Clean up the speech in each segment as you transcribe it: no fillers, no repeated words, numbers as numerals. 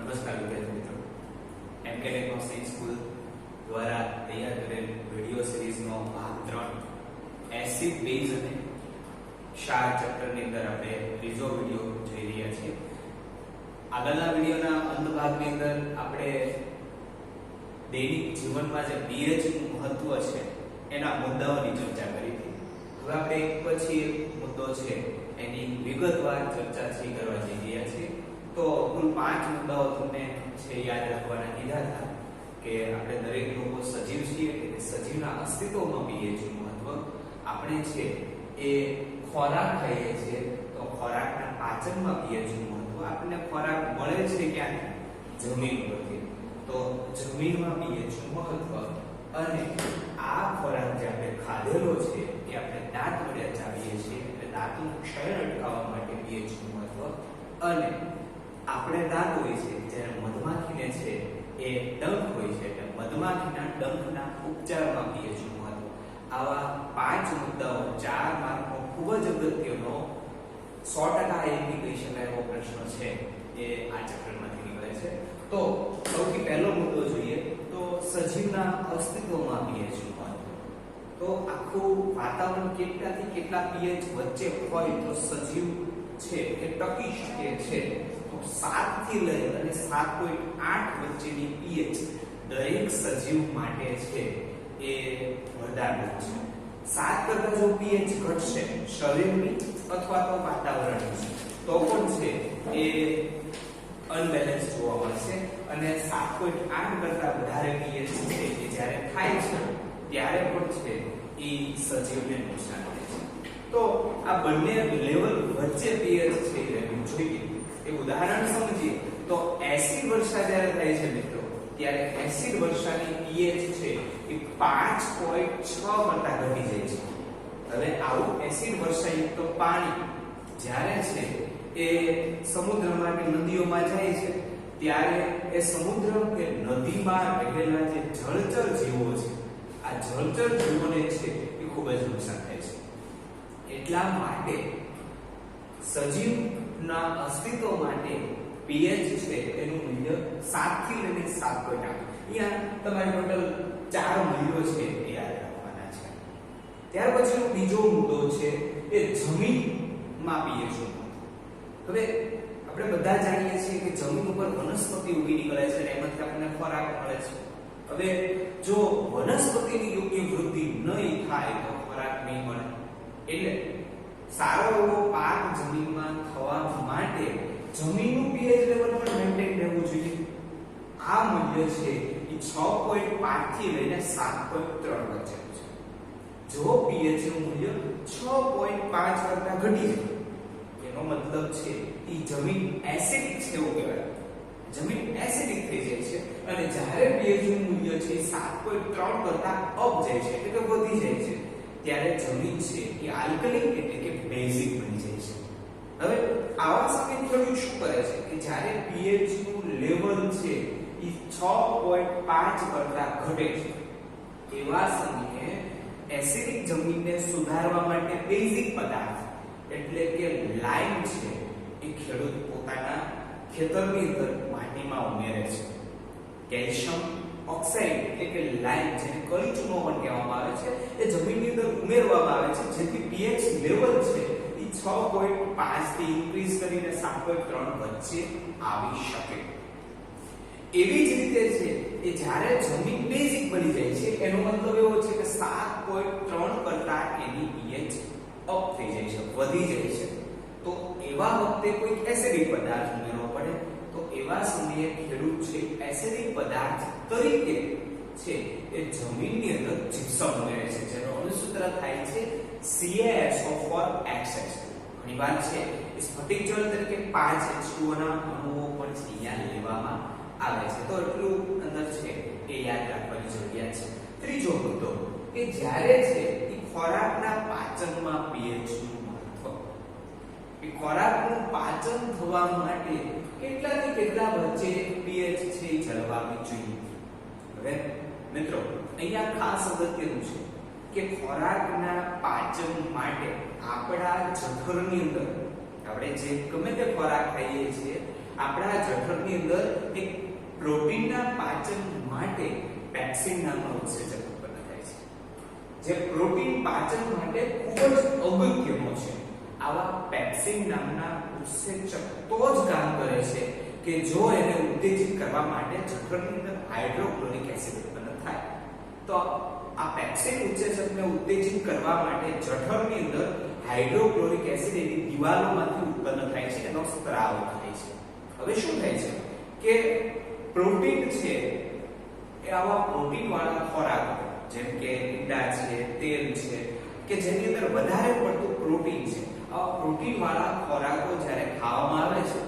નમસ્કાર વિદ્યાર્થી મિત્રો, એમકે ટેકનોલોજી સ્કૂલ દ્વારા તૈયાર કરેલ વિડિયો સિરીઝનો ભાગ 3 એસિડ બેઝ અને ક્ષાર ચેપ્ટરની અંદર આપણે ત્રીજો વિડિયો જોઈ રહ્યા છીએ. આગળના વિડિયોના અંત ભાગની અંદર આપણે દૈનિક જીવનમાં જે pH નું મહત્વ છે એના મુદ્દાઓની ચર્ચા કરી હતી. હવે આપણે એક પછી એક મુદ્દો છે એની વિગતવાર ચર્ચા કરવા જઈ રહ્યા છીએ. તો કુલ 5 મુદ્દાઓ તમને છે યાદ રાખવાના કીધા હતા કે આપણે દરેક લોકો સજીવ છીએ એટલે સજીવના અસ્તિત્વમાં pH નું મહત્વ, આપણે છે એ ખોરાક ખાઈએ છીએ તો ખોરાકના પાચનમાં pH નું મહત્વ, આપણને ખોરાક મળે છે ક્યાં? જમીન પરથી, તો જમીનમાં pH નું મહત્વ, અને આ ખોરાક જે આપણે ખાધેલો છે એ આપણે દાંત વડે ચાવીએ છીએ એટલે દાંતનું ક્ષય અટકાવવા માટે pH નું મહત્વ, અને આપણે દાંત હોય છે જ્યારે મધમાખીને છે એ ડંખ હોય છે એટલે મધમાખીના ડંખના ઉપચારમાં pH નું મહત્વ. આવા 5 મુદ્દાઓ 4 માર્કનો ખૂબ જ અગત્યનો 100% એકી કહી શકાય એવો પ્રશ્ન છે એ આ ચેપ્ટરમાંથી નીકળે છે. તો સૌથી પહેલો મુદ્દો જોઈએ તો સજીવના અસ્તિત્વમાં pH નું મહત્વ. તો આખું વાતાવરણ કેટલાથી કેટલા pH વચ્ચે હોય તો સજીવ છે એ ટકી શકે છે. 7 થી લઈ અને 7.8 વચ્ચેની pH દરેક સજીવ માટે છે એ વરદાનરૂપ છે. 7 કરતા જો pH ઘટશે શરીરની અથવા તો વાતાવરણની તો પણ છે એ અનબેલેન્સ જોવા મળશે, અને 7.8 કરતા વધારે pH છે કે જ્યારે થાય છે ત્યારે પણ છે એ સજીવને નુકસાન કરે છે. તો આ બંને લેવલ વચ્ચે pH છે રહેવું જોઈએ. એક ઉદાહરણ સમજીએ તો એસિડ વર્ષા જ્યારે થાય છે મિત્રો ત્યારે એસિડ વર્ષાની pH છે એ 5.6 કરતા ઘટી જાય છે. હવે આવું એસિડ વર્ષાયુક્ત પાણી જ્યારે છે એ સમુદ્રમાં કે નદીઓમાં જાય છે ત્યારે એ સમુદ્ર કે નદીમાં રહેલા જે જળચર જીવો છે આ જળચર જીવોને છે એ ખૂબ જ નુકસાન થાય છે. એટલા માટે સજીવના અસ્તિત્વ માટે pH છે એનું મૂલ્ય 7 થી લઈને 7.8. અહીંયા તમારે ટોટલ 4 મૂલ્યો છે એ યાદ રાખવાના છે. ત્યાર પછીનો બીજો મુદ્દો છે એ જમીનમાં pH નું. હવે આપણે બધા જાણીએ છીએ કે જમીન ઉપર વનસ્પતિ ઉગી નીકળે છે અને એમાંથી આપણને ખોરાક મળે છે. હવે જો વનસ્પતિની યોગ્ય વૃદ્ધિ નહીં થાય તો ખોરાક નહીં મળે. એટલે સારો એવો પાક જમીનમાં થવા માટે જમીનનું pH લેવલ પણ મેન્ટેન રહેવું જોઈએ. આ મૂલ્ય છે એ 6.5 થી લઈને 7.3 વચ્ચેનું છે. જો pH નું મૂલ્ય 6.5 કરતા ઘટી જાય એનો મતલબ છે એ જમીન એસિડિક છે એવું કહેવાય. જમીન એસિડિક થઈ જાય છે, અને જ્યારે pH નું મૂલ્ય છે 7.3 કરતા અપ જાય છે એટલે કે વધી જાય છે ત્યારે જમીન છે એ આલ્કલિક એટલે કે બેઝિક બની જાય છે. હવે આવા સમયે ખેડૂત શું કરે છે કે જ્યારે pH નું લેવલ છે એ 6.5 કરતા ઘટે છે એવા સમયે એસિડિક જમીનને સુધારવા માટે બેઝિક પદાર્થ એટલે કે લાઇમ છે એ ખેડૂત પોતાના ખેતરની અંદર માટીમાં ઉમેરે છે. કેલ્શિયમ ઓક્સાઇડ એટલે કે લાઇમ જેને કળી ચૂનો પણ કહેવામાં આવે છે એ જમીનની અંદર ઉમેરવામાં આવે છે જેથી pH લેવલ છે એ 6.5 થી ઇન્ક્રીઝ કરીને 7.3 વચ્ચે આવી શકે. એવી જ રીતે છે એ જ્યારે જમીન બેઝિક બની જાય છે એનો મતલબ એવો છે કે 7.3 કરતા એની pH અપ થઈ જાય છે, વધી જાય છે. તો એવા વખતે કોઈ એસિડિક પદાર્થ ઉમેરવો પડે. તો એવા સમયે ખેડૂત છે એસિડિક પદાર્થ તરીકે છે એ જમીનની અંદર જીપ્સમ ઉમેરે છે જેનો અણુસૂત્ર થાય છે CaSO4 ઘણીવાર છે એ સ્ફટિક જળ તરીકે 5H2O ના અણુઓ પણ અહીંયા લેવામાં આવે છે. તો એટલું અંદર છે એ યાદ રાખવાની જરૂરિયાત છે. ત્રીજો મુદ્દો કે જ્યારે છે એ ખોરાકના પાચનમાં pH નું મહત્વ. એ ખોરાકનું પાચન થવા માટે કેટલાથી કેટલા વચ્ચે pH છે એ જળવાવી જોઈએ. હવે મિત્રો અહીંયા ખાસ અગત્યનું છે કે ખોરાકના પાચન માટે આપણા જઠરની અંદર આપણે જે ગમે તે ખોરાક ખાઈએ છીએ આપણા જઠરની અંદર એક પ્રોટીનના પાચન માટે પેપ્સિન નામનો ઉત્સેચક ઉત્પન્ન થાય છે, જે પ્રોટીન પાચન માટે ખૂબ જ અગત્યનો છે. આવા પેપ્સિન નામના ઉત્સેચક તો જ કામ કરે છે કે જો એને ઉત્તેજિત કરવા માટે જઠરની અંદર હાઇડ્રોક્લોરિક એસિડ ઉત્પન્ન થાય. તો આ પેપ્સિન ઉત્સેચકને ઉત્તેજિત કરવા માટે જઠરની અંદર હાઇડ્રોક્લોરિક એસિડ એની દિવાલોમાંથી ઉત્પન્ન થાય છે, એનો સ્ત્રાવ થાય છે. હવે શું થાય છે કે પ્રોટીન છે એ આવા પ્રોટીન વાળા ખોરાક જેમ કે ઈંડા છે, તેલ છે કે જેની અંદર વધારે પડતું પ્રોટીન છે, આવા પ્રોટીન વાળા ખોરાકો જ્યારે ખાવામાં આવે છે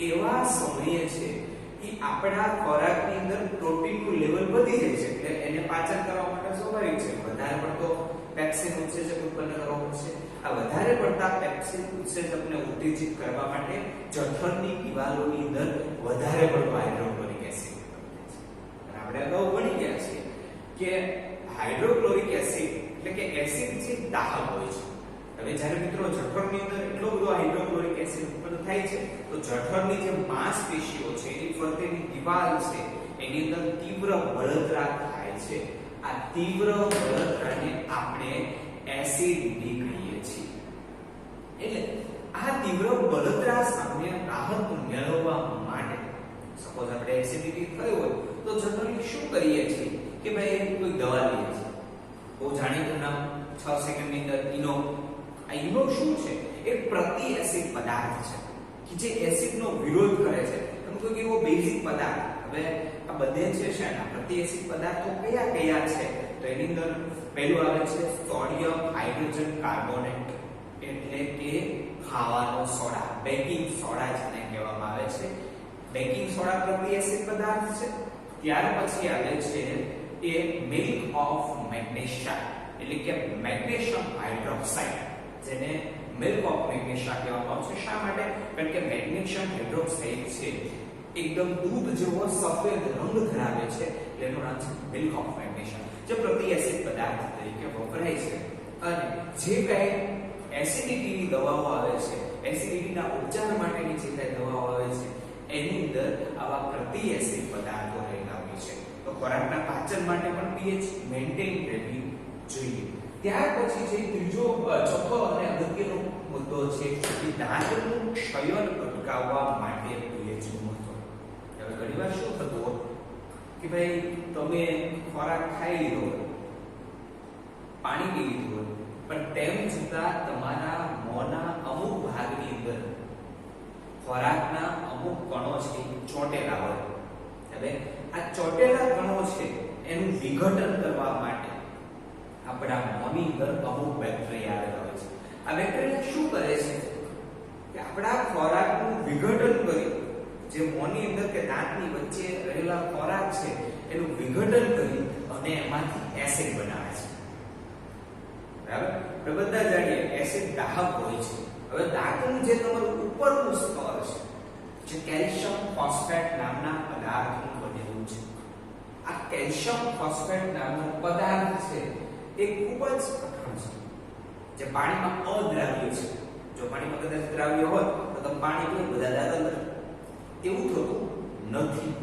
એવા સમયે છે એ આપણા ખોરાકની અંદર પ્રોટીનનું લેવલ વધી જાય છે, એટલે એને પાચન કરવા માટે સ્વાભાવિક છે વધારે પડતો પેપ્સિન ઉત્સેચક ઉત્પન્ન કરવો પડશે. આ વધારે પડતા પેપ્સિન ઉત્સેચકને ઉત્તેજિત કરવા માટે જઠરની દિવાલોની અંદર વધારે પડતો હાઇડ્રોક્લોરિક એસિડ ઉત્પન્ન થાય છે. અને આપણે અગાઉ ભણી ગયા છીએ કે હાઇડ્રોક્લોરિક એસિડ એટલે કે એસિડ જે દાહક હોય છે. હવે જ્યારે મિત્રો જઠરની અંદર એટલો બધો હાઇડ્રોક્લોરિક એસિડ ઉત્પન્ન થાય છે તો જઠરની જે માંસપેશીઓ છે એની ફરતેની દિવાલ છે એની અંદર તીવ્ર બળતરા થાય છે. આ તીવ્ર બળતરાને આપણે એસિડિટી કહીએ છીએ. એટલે આ તીવ્ર બળતરા સામે રાહત મેળવવા માટે સપોઝ આપણે એસિડિટી થઈ હોય તો જનરલી શું કરીએ છીએ કે ભાઈ કોઈ દવા લઈએ છીએ. બહુ જાણીતું નામ 6 સેકન્ડની અંદર ઇનો. આ ઇનો શું છે? એ પ્રતિ એસિડ પદાર્થ છે કે જે એસિડનો વિરોધ કરે છે. તમે કોઈ એવો બેઝિક પદાર્થ, હવે આ બધે છે શેના પ્રતિ એસિડ પદાર્થો કયા કયા છે તો એની અંદર પહેલું આવે છે સોડિયમ હાઇડ્રોજન કાર્બોનેટ એટલે કે ખાવાનો સોડા, બેકિંગ સોડા જેને કહેવામાં આવે છે. બેકિંગ સોડા પ્રતિ એસિડ પદાર્થ છે. ત્યાર પછી આવે છે એ મિલ્ક ઓફ મેગ્નેશિયા એટલે કે મેગ્નેશિયમ હાઇડ્રોક્સાઇડ જેને મિલ્ક ઓફ મેગ્નેશિયા કહેવામાં આવે છે. શા માટે? કારણ કે મેગ્નેશિયમ હાઇડ્રોક્સાઇડ છે એકદમ દૂધ જેવો સફેદ રંગ ધરાવે છે, એનું નામ છે મિલ્ક ઓફ મેગ્નેશિયમ, જે પ્રતિ એસિડ પદાર્થ તરીકે વપરાય છે. અને જે કઈ એસિડિટીની દવાઓ આવે છે, એસિડિટીના ઉપચાર માટેની જે કઈ દવાઓ આવે છે એની અંદર આવા પ્રતિ એસિડ પદાર્થો રહેલા હોય છે. તો ખોરાકના પાચન માટે પણ pH મેન્ટેન રહેવી જોઈએ. ત્યાર પછી જે ત્રીજો ચોથો અને અગત્યનો મુદ્દો છે એ દાંતનું ક્ષયન અટકાવવા માટે pH નું મહત્વ. હવે ઘણીવાર શું થતું હોય કે ભાઈ તમે ખોરાક ખાઈ લીધો, પાણી પી લીધું પણ તેમ છતાં તમારા મોંના અમુક ભાગની અંદર ખોરાકના અમુક કણો છે ચોંટેલા હોય. હવે આ ચોંટેલા કણો છે એનું વિઘટન કરવા માટે આપણા મોંની અંદર અમુક બેક્ટેરિયા આવેલા હોય છે. આ બેક્ટેરિયા શું કરે છે કે આપણા ખોરાકનું વિઘટન કરી, જે મોંની અંદર કે દાંતની વચ્ચે રહેલા ખોરાક છે એનું વિઘટન કરી અને એમાંથી એસિડ બનાવે છે. બરાબર? આપણે બધા જાણીએ એસિડ દાહક હોય છે. હવે દાંતનું જે તમારું ઉપરનું સ્તર છે જે કેલ્શિયમ ફોસ્ફેટ નામના પદાર્થનું બનેલું છે. આ કેલ્શિયમ ફોસ્ફેટ નામનો પદાર્થ છે એ ખૂબ જ કઠણ છે, જે પાણીમાં અદ્રાવ્ય છે. જો પાણીમાં કદાચ દ્રાવ્ય હોય તો તમે પાણી પીઓ બધા દાંત અંદર, એવું થતું નથી.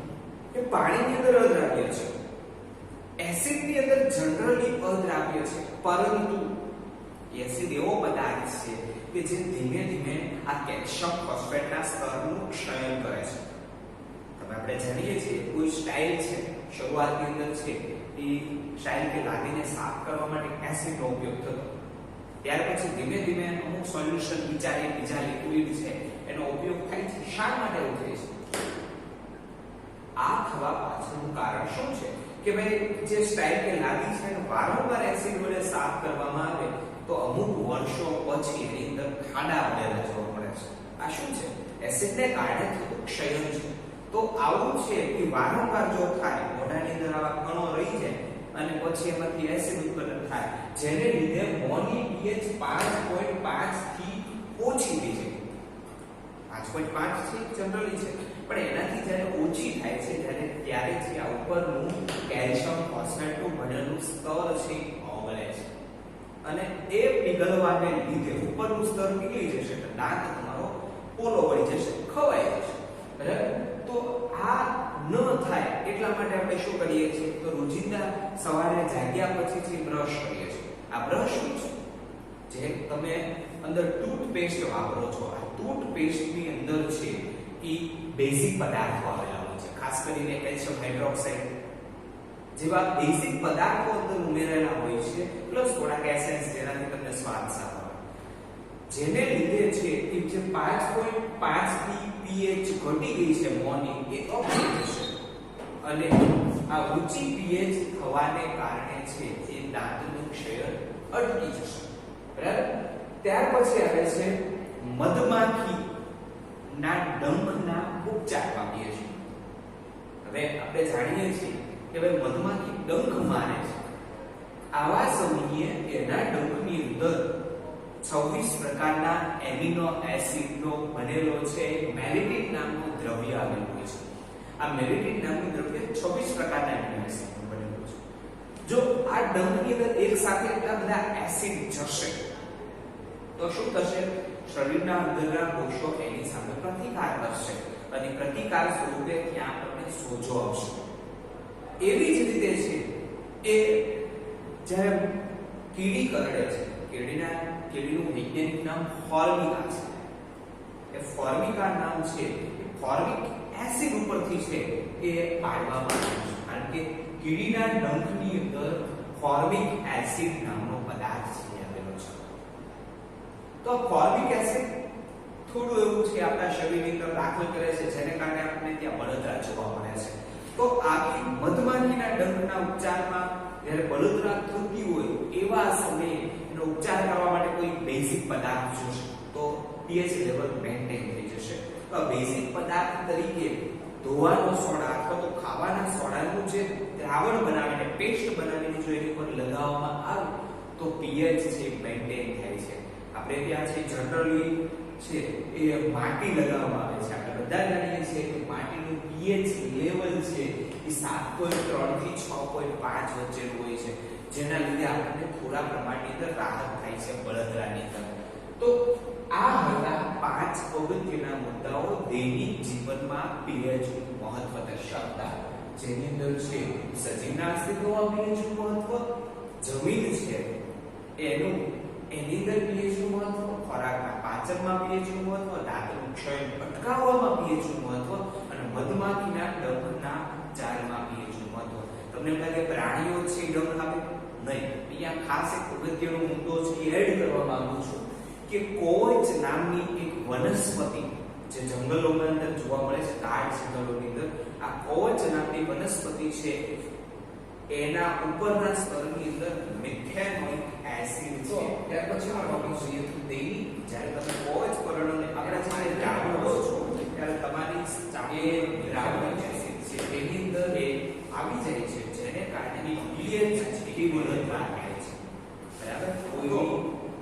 એ પાણીની અંદર અદ્રાવ્ય છે. એસિડની અંદર જનરલી અદ્રાવ્ય છે, પરંતુ એસિડ એવો પદાર્થ છે કે જે ધીમે ધીમે આ કેલ્શિયમ ફોસ્ફેટના સ્તરનું ક્ષયન કરે છે. તમે આપણે જાણીએ છીએ કોઈ સ્ટાઇલ છે શરૂઆતની અંદર છે એ સ્ટાઇલ કે લાદીને સાફ કરવા માટે એસિડનો ઉપયોગ થતો. ત્યાર પછી ધીમે ધીમે અમુક સોલ્યુશન બીજા લિક્વિડ છે એનો ઉપયોગ થાય છે. શા માટે એવું થાય છે? આ થવા પાછળનું કારણ શું છે કે ભાઈ જે સ્ટાઇલ કે લાદી છે એને વારંવાર એસિડ વડે સાફ કરવામાં આવે તો અમુક વર્ષો પછી એની અંદર ખાડા પડેલા જોવા મળે છે. આ શું છે? એસિડને કારણે થતું ક્ષયન છે. તો આવું છે કે વારંવાર જો થાય, મોઢાની અંદર આવા કણો રહી જાય અને પછી એમાંથી એસિડ ઉત્પન્ન થાય, જેને લીધે મોંની pH 5.5 થી ઓછી થઈ જાય. 5.5 થી જનરલી છે, પણ એનાથી જ્યારે ઓછી થાય છે ત્યારે જે આ ઉપરનું કેલ્શિયમ ફોસ્ફેટનું બનેલું સ્તર છે ઓગળે છે અને એ પીગળવાને લીધે ઉપરનું સ્તર પીગળી જશે તો દાંત તમારો પોલો પડી જશે, ખવાઈ જશે. બરાબર? તો આ ન થાય એટલા માટે આપણે શું કરીએ છીએ? તો રોજિંદા સવારે જાગ્યા પછી જે બ્રશ કરીએ છીએ, આ બ્રશ જે તમે અંદર ટૂથપેસ્ટ વાપરો છો, આ ટૂથપેસ્ટની અંદર છે એ બેઝિક પદાર્થો આવેલા હોય છે, ખાસ કરીને કેલ્શિયમ હાઇડ્રોક્સાઇડ જેવા બેઝિક પદાર્થો અંદર ઉમેરેલા હોય છે, પ્લસ થોડાક એસેન્સ જેનાથી તમને સ્વાદ સારો આવે, જેને લીધે છે એ જે 5.5 pH ઘટી ગઈ છે મોની, એ અપ થઈ જશે અને આ ઊંચી pH થવાને કારણે છે એ દાંતનું ક્ષય અટકી જશે. બરાબર? ત્યાર પછી આવે છે મધમાખી ના ડંખના ઉપચારમાં pH. હવે આપણે જાણીએ છીએ કે ભાઈ મધમાખી ડંખ મારે છે, આવા સમયે એના ડંખની અંદર 26 પ્રકારના એમિનો એસિડનો બનેલો છે મેલેટિન નામનું દ્રવ્ય આવેલું હોય છે. આ મેલેટિન નામનું દ્રવ્ય 26 પ્રકારના એમિનો એસિડનું બનેલું છે. જો આ ડંખની અંદર એક સાથે એટલા બધા એસિડ જશે તો શું થશે? શરીરના અંદરના કોષો એની સામે પ્રતિકાર કરશે અને પ્રતિકાર સ્વરૂપે ત્યાં આપણને સોજો આવશે. એવી જ રીતે છે એ જ્યારે કીડી કરડે છે, કીડીનું વૈજ્ઞાનિક નામ ફોર્મિકા છે. એ ફોર્મિકા નામ છે એ ફોર્મિક એસિડ ઉપરથી છે એ પાડવામાં આવે છે, કારણ કે કીડીના ડંખની અંદર ફોર્મિક એસિડ નામનો પદાર્થ છે આવેલો છે. તો ફોર્મિક એસિડ થોડું એવું છે આપણા શરીરની અંદર દાખલ કરે છે, જેને કારણે આપણને ત્યાં બળતરા જોવા મળે છે. તો આવી મધમાખીના ડંખના ઉપચારમાં જ્યારે બળતરા થતી હોય એવા સમયે એનો ઉપચાર કરવા માટે કોઈ બેઝિક પદાર્થ જોશે તો pH લેવલ મેન્ટેન થઈ જશે. તો બેઝિક પદાર્થ તરીકે ધોવાનો સોડા અથવા તો ખાવાના સોડાનું જે દ્રાવણ બનાવીને પેસ્ટ બનાવીને જો એની પર લગાવવામાં આવે તો pH છે મેન્ટેન થાય છે. આપણે ત્યાં છે જનરલી છે એ માટી લગાવવામાં આવે છે. આપણે બધા જાણીએ છીએ કે માટીનું pH લેવલ છે એ 7.3 થી 6.5 વચ્ચેનું હોય છે, જેના લીધે આપણને થોડા પ્રમાણની અંદર રાહત થાય છે બળતરાની અંદર. તો આ હતા 5 અગત્યના મુદ્દાઓ દૈનિક જીવનમાં pH નું મહત્વ દર્શાવતા, જેની અંદર છે સજીવના અસ્તિત્વમાં pH નું મહત્વ, જમીન છે એની અંદર pH નું મહત્વ, ખોરાકના પાચનમાં pH નું મહત્વ, દાંતનું ક્ષય અટકાવવામાં pH નું મહત્વ અને મધમાખીના ડંખના ચારમાં pH નું મહત્વ. તમને એમ લાગે પ્રાણીઓ છે ડંખ આપે? નહીં. અહીંયા ખાસ એક અગત્યનો મુદ્દો છે એડ કરવા માંગુ છું કે કોચ નામની એક વનસ્પતિ જે જંગલોમાં અંદર જોવા મળે છે, કાળ જંગલોની અંદર, આ કોચ નામની વનસ્પતિ છે એના ઉપરના સ્તરની અંદર મિથેનોઇક એસિડ છે. ત્યાર પછી આ ટોપિક જોઈએ તો દૈનિક જ્યારે તમે કોચ પર્ણને આપણે જ્યારે દ્રાવણ લો છો ત્યારે તમારી ચાલે દ્રાવણ એસિડ છે એની અંદર એ આવી જાય છે, જેને કારણે pH છે એ બળતરા થાય છે. બરાબર? કોઈ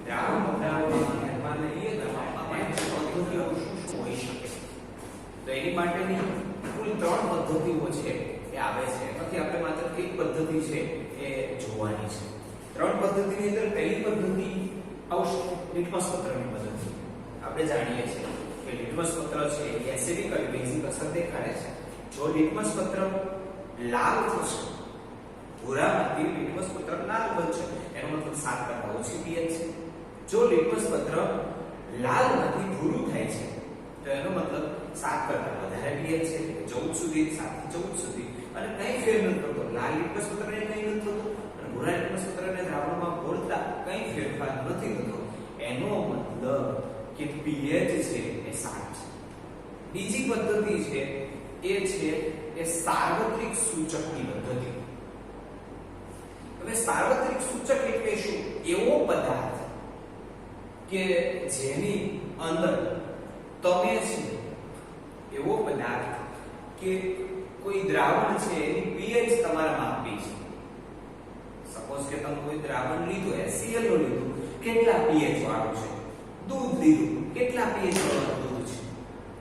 દ્રાવણ બનાવવામાં ધ્યાનમાં લઈએ તો આપણે પદ્ધતિઓ શું હોઈ શકે? તો એની માટેની કુલ 3 પદ્ધતિઓ છે એ આવે છે. એમાંથી આપણે માત્ર એક પદ્ધતિ છે એ જોવાની છે. 3 પદ્ધતિની અંદર પહેલી પદ્ધતિ આવશે લિટમસ પત્રની પદ્ધતિ. આપણે જાણીએ છીએ કે લિટમસ પત્ર છે એ એસિડિક અને બેઝિક અસર દેખાડે છે. જો લિટમસ પત્ર લાલ થશે, ભૂરામાંથી લિટમસ પત્ર લાલ બનશે, એનો મતલબ 7 કરતા ઓછી pH છે. જો લિટમસ પત્ર લાલમાંથી ભૂરું થાય છે તો એનો મતલબ 7 કરતા વધારે pH છે, 14 સુધી, 7 થી 14 સુધી, અને કંઈ ફેર નથી થતો. લાલ લિટમસ પત્રને કંઈ નથી થતું અને ભૂરા લિટમસ પત્રને દ્રાવણમાં ઘોળતા કંઈ ફેરફાર નથી થતો. એનો મતલબ કે pH છે એ 7 છે. બીજી પદ્ધતિ છે એ છે એ સાર્વત્રિક સૂચકની પદ્ધતિ. હવે સાર્વત્રિક સૂચક એટલે શું? એવો પદાર્થ કે જેની અંદર તમે છે એવો પદાર્થ કે કોઈ દ્રાવણ છે એની pH તમારા માપી છે. સપોઝ કે તમે કોઈ દ્રાવણ લીધું, HCl નું લીધું, કેટલા pH વાળું છે? દૂધ લીધું, કેટલા pH વાળું દૂધ છે?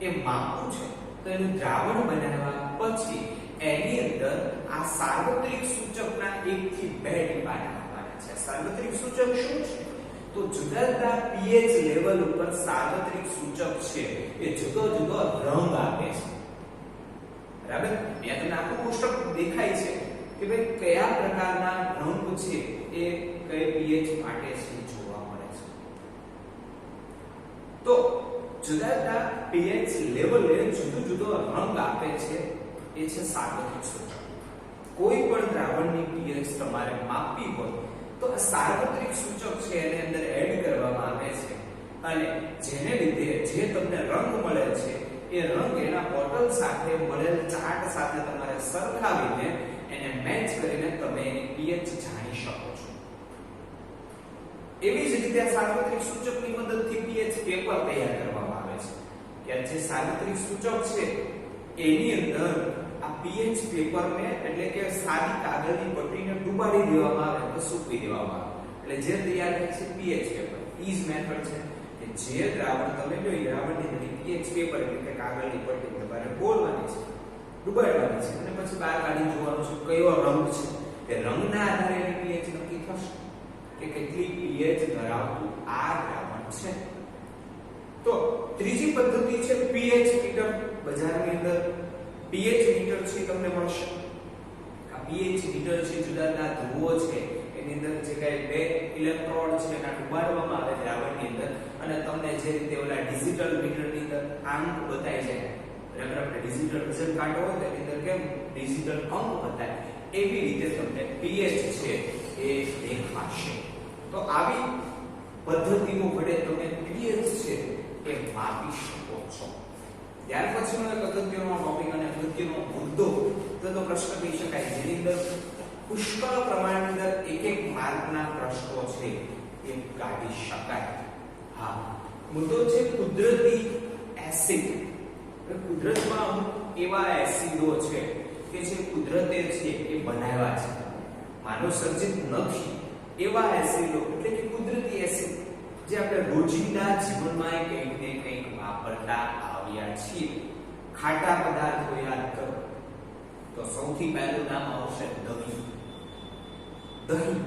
એ માપવું છે. તો એનું દ્રાવણ બનાવવા પછી એની અંદર આ સાર્વત્રિક સૂચકના 1 થી 2 ટીપા નાખવાના છે. સાર્વત્રિક સૂચક શું છે? તો જુદા જુદા pH લેવલ ઉપર સાર્વત્રિક સૂચક છે એ જુદો જુદો રંગ આપે છે. બરાબર? અહીંયા તમને આખું કોષ્ટક દેખાય છે કે ભાઈ કયા પ્રકારના રંગ છે એ કઈ pH માટે છે જોવા મળે છે. તો જુદા જુદા pH લેવલે જુદો જુદો રંગ આપે છે એ છે સાર્વત્રિક સૂચક. કોઈ પણ દ્રાવણની pH તમારે માપવી હોય તો આ સાર્વત્રિક સૂચક છે એની અંદર એડ કરવામાં આવે છે અને જેને લીધે જે તમને રંગ મળે છે એ રંગ એના બોટલ સાથે મળેલ ચાર્ટ સાથે તમારે સરખાવીને એને મેચ કરીને તમે એની pH જાણી શકો છો. એવી જ રીતે આ સાર્વત્રિક સૂચકની મદદથી pH પેપર તૈયાર કરવામાં આવે છે કે જે સાર્વત્રિક સૂચક છે એની અંદર આ pH પેપરને એટલે કે સાદી કાગળની પટ્ટીને ડુબાડી દેવામાં આવે તો સૂકવી દેવામાં આવે એટલે જે તૈયાર થાય છે pH પેપર. ઈઝ મેથડ છે કે જે દ્રાવણ તમે લો એ દ્રાવણની અંદર pH પેપર એટલે કે કાગળની પટ્ટી તમારે બોલવાની છે, ડુબાડવાની છે અને પછી બહાર કાઢી જોવાનું છે કયો રંગ છે. તે રંગના આધારે એની pH નક્કી થશે કે કેટલી pH ધરાવતું આ દ્રાવણ છે. તો ત્રીજી પદ્ધતિ છે pH મીટર. બજારની અંદર pH મીટર છે તમને મળશે. આ pH મીટર છે જુદા જુદા ધ્રુવો છે એની અંદર જે કઈ બે ઇલેક્ટ્રોડ છે એના ડુબાડવામાં આવે દ્રાવણની અંદર અને તમને જે રીતે ઓલા ડિજિટલ મીટરની અંદર આંક બતાય છે બરાબર, આપણે ડિજિટલ રિઝલ્ટ કાઢવો હોય તો એની અંદર કેમ ડિજિટલ અંક બતાય એવી રીતે તમને pH છે એ દેખાશે. તો આવી પદ્ધતિઓ વડે તમે pH છે એ માપી શકો છો. ત્યાર પછીનો એક અગત્યનો ટોપિક અને અગત્યનો મુદ્દો તો પ્રશ્ન કહી શકાય જેની અંદર પુષ્કળ પ્રમાણની અંદર એક એક માર્કના પ્રશ્નો છે એ કાઢી શકાય. હા, મુદ્દો છે કુદરતી એસિડ. કુદરતમાં અમુક એવા એસિડો છે કે જે કુદરતે છે એ બનાવ્યા છે, માનવ સર્જિત નથી એવા એસિડો એટલે કે કુદરતી એસિડ જે આપણે રોજિંદા જીવનમાં કંઈક ને કંઈક વાપરતા આવ્યા છીએ. ખાટા પદાર્થો યાદ કરો તો સૌથી પહેલું નામ આવશે દહીં. દહીં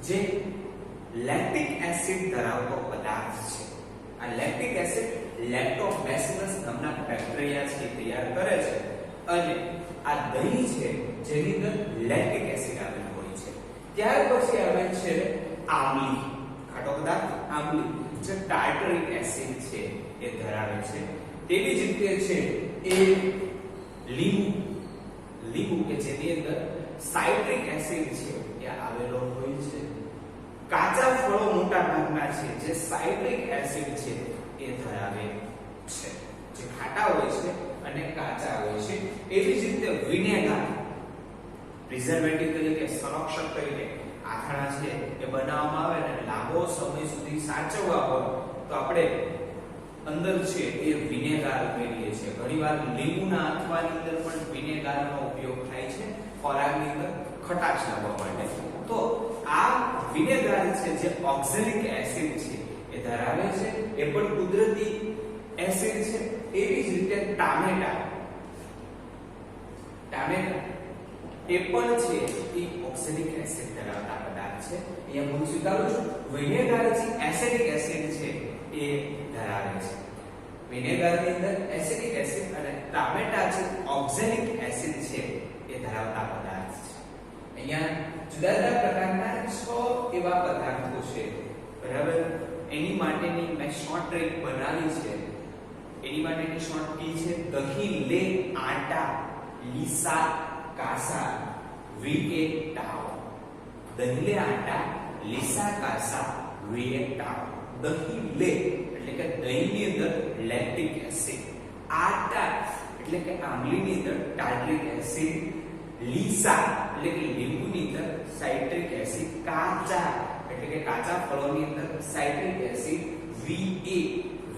જે લેક્ટિક એસિડ ધરાવતો પદાર્થ છે. આ લેક્ટિક એસિડ લેક્ટોબેસિલસ નામના બેક્ટેરિયા છે તૈયાર કરે છે અને આ દહીં છે જેની અંદર લેક્ટિક એસિડ આવેલો હોય છે. ત્યાર પછી આવે છે આમલી. ખાટો પદાર્થ આમલી જે ટાર્ટરિક એસિડ છે એ ધરાવે છે. તેવી જ રીતે છે એ લીંબુ. લીંબુ કે જેની અંદર સાઇટ્રિક એસિડ છે એ આવેલો હોય છે. કાચા ફળો મોટા ભાગના છે જે સાઇટ્રિક એસિડ છે એ ધરાવે છે, જે ખાટા હોય છે અને કાચા હોય છે. એવી જ રીતે વિનેગર પ્રિઝર્વેટિવ તરીકે, સંરક્ષક તરીકે આથાણા છે એ બનાવવામાં આવે અને લાંબો સમય સુધી સાચવવા હોય તો આપણે અંદર છે એ વિનેગર ઉમેરીએ છીએ. ઘણીવાર લીંબુના અથવાની અંદર પણ વિનેગરનો ઉપયોગ થાય છે ખોરાકની અંદર ખટાશ લાવવા માટે. તો આ વિનેગર છે જે ઓક્ઝેલિક એસિડ છે એ ધરાવે છે, એ પણ કુદરતી એસિડ છે. એવી જ રીતે ટામેટા એ પણ છે એ ઓક્ઝેલિક એસિડ ધરાવતા પદાર્થ છે. અહીંયા હું સ્વીકારું છું વિનેગર છે એસિડિક એસિડ છે એ ધરાવે છે. વિનેગરની અંદર એસિડિક એસિડ અને ટામેટા છે ઓક્ઝેલિક એસિડ છે એ ધરાવતા પદાર્થ છે. અહીંયા જુદા જુદા પ્રકારના 6 એવા પદાર્થો છે બરાબર. એની માટેની મેં શોર્ટ ટ્રીક બનાવી છે. એની માટેની શોર્ટ કી છે દહીં લે આટા લીસા કાસા વીએ ટાવ. દહીં લે આટા લીસા કાસા વીએ ટાવ. દહીં લે એટલે કે દહીંની અંદર લેક્ટિક એસિડ, આટા એટલે કે આમલીની અંદર ટાર્ટરિક એસિડ, લીસા એટલે કે લીંબુની અંદર સાઇટ્રિક એસિડ, કાચા એટલે કે કાચા ફળોની અંદર સાઇટ્રિક એસિડ, વીએ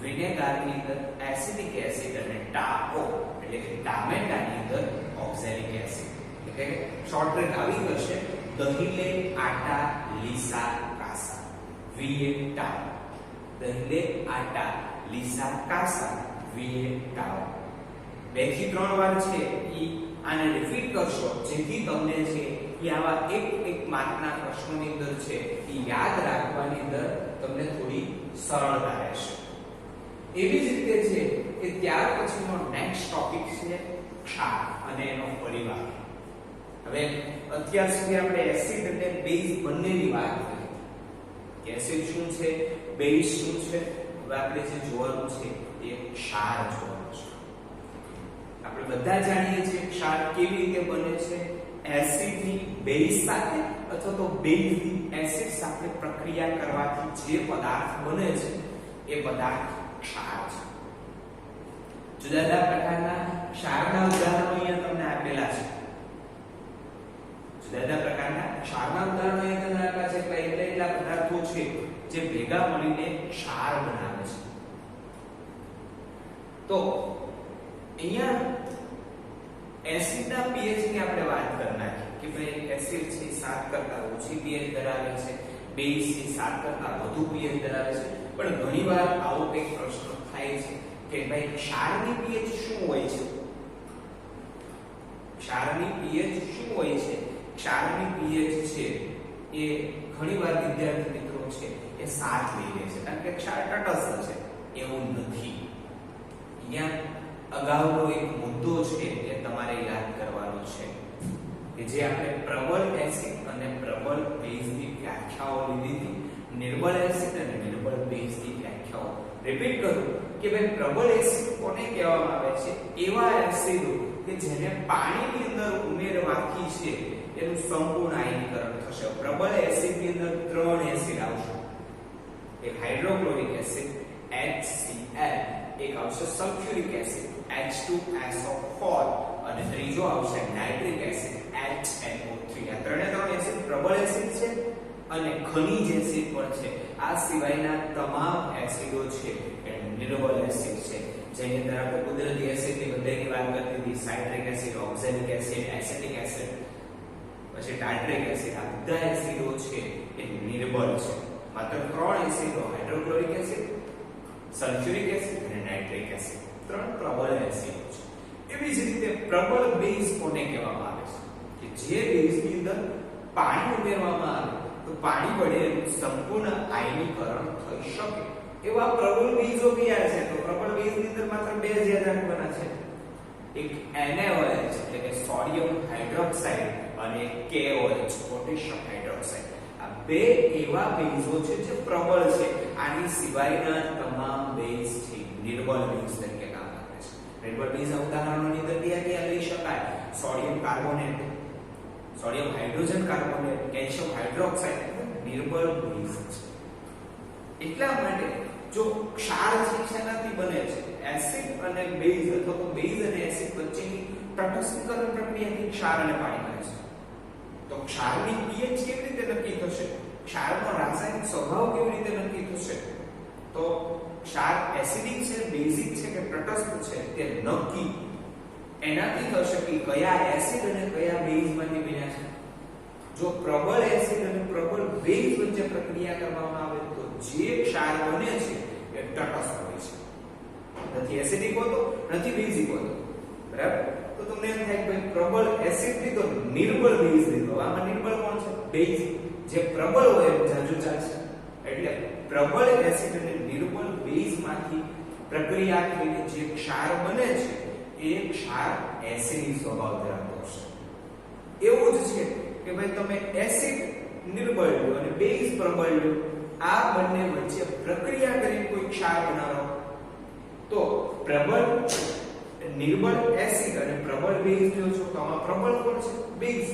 વિનેગરની અંદર એસિડિક એસિડ અને ટાકો એટલે કે ટામેટાની અંદર ઓક્ઝેલિક એસિડ. એટલે કે શોર્ટ ટ્રીક આવી જશે દહીં લે આટા લીસા કાસા વીએ ટાવ. દહીં લે આટા લીસા કાસા વીએ ટાવ. 2 થી 3 વાર છે ઈ આને રિપીટ કરશો જેથી તમને છે ઈ આવા એક માર્કના પ્રશ્નોની અંદર છે ઈ યાદ રાખવાની અંદર તમને થોડી સરળતા રહેશે. એવી જ રીતે છે કે ત્યાર પછીનો નેક્સ્ટ ટોપિક છે ક્ષાર અને એનો પરિવાર. હવે અત્યાર સુધી આપણે એસિડ અને બેઝ બંનેની વાત કરી કે એસિડ શું છે, બેઝ શું છે. હવે આપણે જે જોવાનું છે એ ક્ષાર જોવાનું છે. આપણે બધા જાણીએ છીએ ક્ષાર કેવી રીતે બને છે, એસિડની બેઝ સાથે અથવા તો બેઝની એસિડ સાથે પ્રક્રિયા કરવાથી જે પદાર્થ બને છે એ પદાર્થ ક્ષાર છે. જુદા જુદા પ્રકારના ક્ષારના ઉદાહરણો અહીંયા તમને આપેલા છે. જુદા જુદા પ્રકારના ક્ષારના ઉદાહરણો અહીંયા તમને આપેલા છે. એટલા પદાર્થો છે જે ભેગા મળીને ક્ષાર બનાવે છે. તો અહીંયા એસિડના pH ની આપણે વાત કરી નાખી કે ભાઈ એસિડ છે 7 કરતા ઓછી pH ધરાવે છે, બેઝ છે 7 કરતા વધુ pH ધરાવે છે. પણ ઘણીવાર આવો કંઈક પ્રશ્ન થાય છે કે ભાઈ ક્ષારની pH શું હોય છે? ક્ષારની pH શું હોય છે? ક્ષારની pH છે એ ઘણીવાર વિદ્યાર્થી મિત્રો છે એ 7 લઈ લે છે કારણ કે ક્ષાર તટસ્થ છે. એવું નથી. અહીંયા અગાઉનો એક મુદ્દો છે એ તમારે યાદ કરવાનો છે કે જે આપણે પ્રબળ એસિડ અને પ્રબળ બેઝની વ્યાખ્યાઓ લીધી હતી. નિર્બળ એસિડ અને નિર્બળ બેઝની વ્યાખ્યાઓ રિપીટ કરું કે ભાઈ પ્રબળ એસિડ કોને કહેવામાં આવે છે? એવા એસિડો કે જેને પાણીની અંદર ઉમેરવાથી છે એનું સંપૂર્ણ આયનીકરણ થશે. પ્રબળ એસિડની અંદર 3 એસિડ આવશે. એક હાઇડ્રોક્લોરિક એસિડ HCl, એક આવશે સલ્ફ્યુરિક એસિડ H2SO4 અને ત્રીજો આવશે નાઇટ્રિક એસિડ HNO3. આ ત્રણે ત્રણ એસિડ પ્રબળ એસિડ છે અને ખનિજ એસિડ પણ છે. આ સિવાયના તમામ એસિડો છે એ નિર્બળ એસિડ છે. જેની અંદર આપણે કુદરતી એસિડની બધાની વાત કરતી હતી. Citric acid, oxalic acid, acetic acid, પછી ટાર્ટરિક એસિડ. આ બધા એસિડો છે એ નિર્બળ છે. માત્ર 3 એસિડો હાઇડ્રોક્લોરિક એસિડ, સલ્ફ્યુરિક એસિડ અને નાઇટ્રિક એસિડ 3 પ્રબળ એસિડો છે. એવી જ રીતે પ્રબળ બેઝ કોને કહેવામાં આવે છે? કે જે બેઝની અંદર પાણી ઉમેરવામાં આવે તો પાણી વડે સંપૂર્ણ આયનીકરણ થઈ શકે એવા પ્રબળ બેઝો કયા છે? તો પ્રબળ બેઝની અંદર માત્ર 2 જ યાદ રાખવાના છે. એક NaOH એટલે કે સોડિયમ હાઇડ્રોક્સાઇડ અને KOH પોટેશિયમ હાઇડ્રોક્સાઇડ. આ 2 એવા બેઝો છે જે પ્રબળ છે. આની સિવાયના તમામ બેઝ છે નિર્બળ બેઝ તરીકે કામ કરે છે. નિર્બળ બેઝના ઉદાહરણોની અંદર કયા લઈ શકાય? Sodium carbonate, sodium hydrogen carbonate, calcium hydroxide નિર્બળ બેઝ છે. એટલા માટે જો ક્ષાર છે શેનાથી બને છે? એસિડ અને બેઝ અથવા તો બેઝ અને એસિડ વચ્ચેની તટસ્થીકરણ પ્રક્રિયાથી ક્ષાર અને પાણી બને છે. તો ક્ષારની pH કેવી રીતે નક્કી થશે? ક્ષારનો રાસાયણિક સ્વભાવ કેવી રીતે નક્કી થશે? તો ક્ષાર એસિડિક છે, બેઝિક છે કે તટસ્થ છે તે નક્કી એનાથી થશે કે કયા એસિડ અને કયા બેઝમાંથી બન્યા છે. જો પ્રબળ એસિડ અને પ્રબળ બેઝ વચ્ચે પ્રક્રિયા કરવામાં આવે તો જે ક્ષાર બને છે એ તટસ્થ હોય છે. નથી એસિડિક હોતો, નથી બેઝિક હોતો. બરાબર? તો તમને એમ થાય કે ભાઈ પ્રબળ એસિડ લીધો, નિર્બળ બેઝ લીધો. આમાં નિર્બળ કોણ છે? બેઝ. જે પ્રબળ હોય એ જાજુ ચાલશે. એટલે પ્રબળ એસિડ અને નિર્બળ બેઝમાંથી પ્રક્રિયા થઈને જે ક્ષાર બને છે એ ક્ષાર એસિડિક સ્વભાવ ધરાવતો હશે. એવું જ છે કે ભાઈ તમે એસિડ નિર્બળ લો અને બેઝ પ્રબળ લો, આ બંને વચ્ચે પ્રક્રિયા કરીને કોઈ ક્ષાર બનાવો તો પ્રબળ નિર્બળ એસિડ અને પ્રબળ બેઝ લો છો તો આમાં પ્રબળ કોણ છે? બેઝ.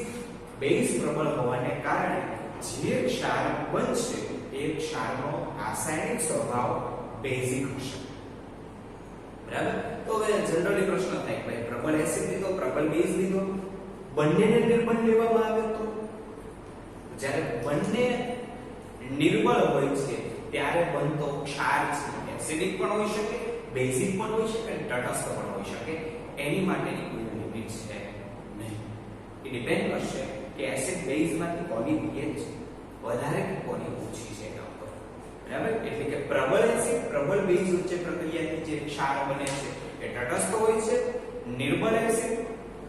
બેઝ પ્રબળ હોવાને કારણે જે ક્ષાર બનશે એ ક્ષારનો રાસાયણિક સ્વભાવ બેઝિક હશે. બરાબર? તો હવે જનરલી પ્રશ્ન થાય કે ભાઈ પ્રબળ એસિડ લીધો, પ્રબળ બેઝ લીધો, બંનેને નિર્બળ લેવામાં આવે તો જ્યારે બંને નિર્બળ હોય છે ત્યારે બનતો ક્ષાર છે એસિડિક પણ હોઈ શકે, બેઝિક પણ હોઈ શકે અને તટસ્થ પણ હોઈ શકે. એની માટેની કોઈ લિમિટ છે નહીં. એ ડિપેન્ડ કરશે કે એસિડ બેઝમાંથી કોની pH વધારે કે કોની ઓછી છે એના ઉપર. બરાબર? એટલે કે પ્રબળ એસિડ પ્રબળ બેઝ વચ્ચે પ્રક્રિયાથી જે ક્ષાર બને છે એ તટસ્થ હોય છે. નિર્બળ એસિડ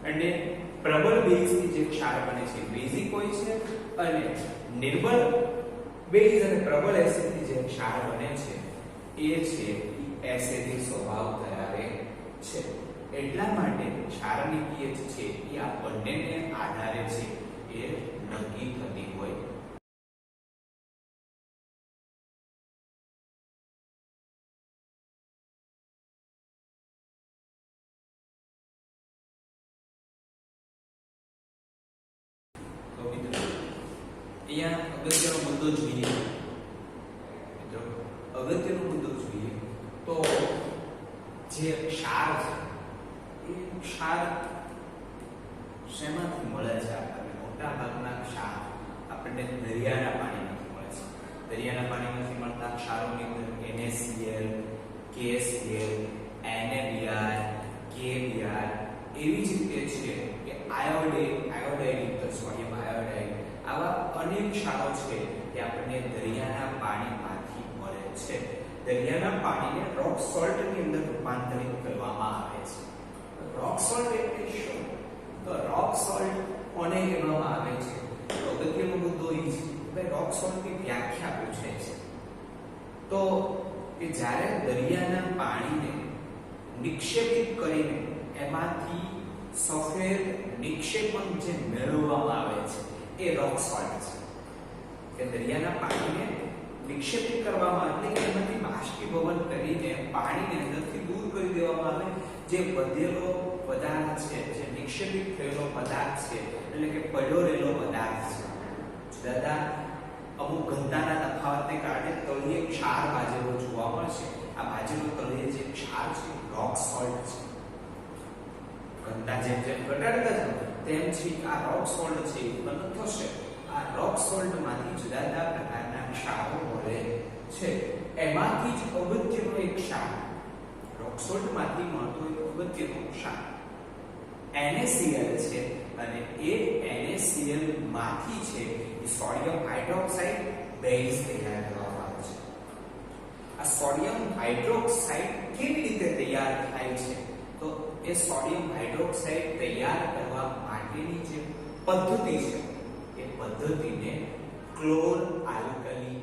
અને પ્રબળ બેઝથી જે ક્ષાર બને છે બેઝિક હોય છે. અને નિર્બળ બેઝ અને પ્રબળ એસિડથી જે ક્ષાર બને છે એ છે એસિડિક સ્વભાવ ધરાવે છે. એટલા માટે ક્ષારની pH છે એ આ બંનેને આધારે છે એ નક્કી થતી હોય. તો મિત્રો અહીંયા અગત્યનો મુદ્દો જોઈએ. મિત્રો અગત્યનો મુદ્દો જોઈએ તો જે ક્ષાર છે એ ક્ષાર શેમાંથી મળે છે? આપણને મોટા ભાગના ક્ષાર આપણને દરિયાના પાણીમાંથી મળે છે. દરિયાના પાણીમાંથી મળતા ક્ષારોની અંદર NaCl, KCl, NaBr, KBr એવી જ રીતે છે કે આયોડાઇડ સોડિયમ આયોડાઇડ આવા અનેક ક્ષારો છે તે આપણને દરિયાના પાણીમાંથી મળે છે. દરિયાના પાણીને રોક સોલ્ટ ની અંદર રૂપાંતરિત કરવામાં આવે છે. રોક સોલ્ટ એટલે શું? તો રોક સોલ્ટ કોને કહેવામાં આવે છે? તો અગત્યનો મુદ્દો એ છે કે રોક સોલ્ટ ની વ્યાખ્યા પૂછે છે. તો કે જ્યારે દરિયાના પાણીને નિક્ષેપિત કરીને એમાંથી સફેદ નિક્ષેપણ જે મેળવવામાં આવે છે એ રોક સોલ્ટ છે. કે દરિયાના પાણીને નિક્ષેપિત કરવામાં એટલે કે એમાંથી બાષ્પીભવન કરીને પાણીને અંદરથી દૂર કરી દેવામાં આવે. જે વધેલો પદાર્થ છે, જે નિક્ષેપિત થયેલો પદાર્થ છે એટલે કે પડ્યો રહેલો પદાર્થ છે, દાદા અમુક ઘનતાના તફાવતને કારણે તળિયે ક્ષાર બાજેલો જોવા મળશે. આ બાજેલો તળિયે જે ક્ષાર છે રોક સોલ્ટ છે. ઘનતા જેમ જેમ ઘટાડતા જાવ તેમ છે આ રોક સોલ્ટ છે ઉત્પન્ન થશે. આ રોક સોલ્ટમાંથી જુદા જુદા પ્રકારના ક્ષારો મળે છે. એમાંથી જ અગત્યનો એક ક્ષાર રોક સોલ્ટમાંથી મળતો એક અગત્યનો ક્ષાર NaCl છે. અને એ NaCl માંથી છે એ સોડિયમ હાઇડ્રોક્સાઇડ બેઝ તૈયાર કરવામાં આવે છે. આ સોડિયમ હાઇડ્રોક્સાઇડ કેવી રીતે તૈયાર થાય છે? તો એ સોડિયમ હાઇડ્રોક્સાઇડ તૈયાર કરવા માટેની જે પદ્ધતિ છે એ પદ્ધતિને ક્લોર આલ્કલી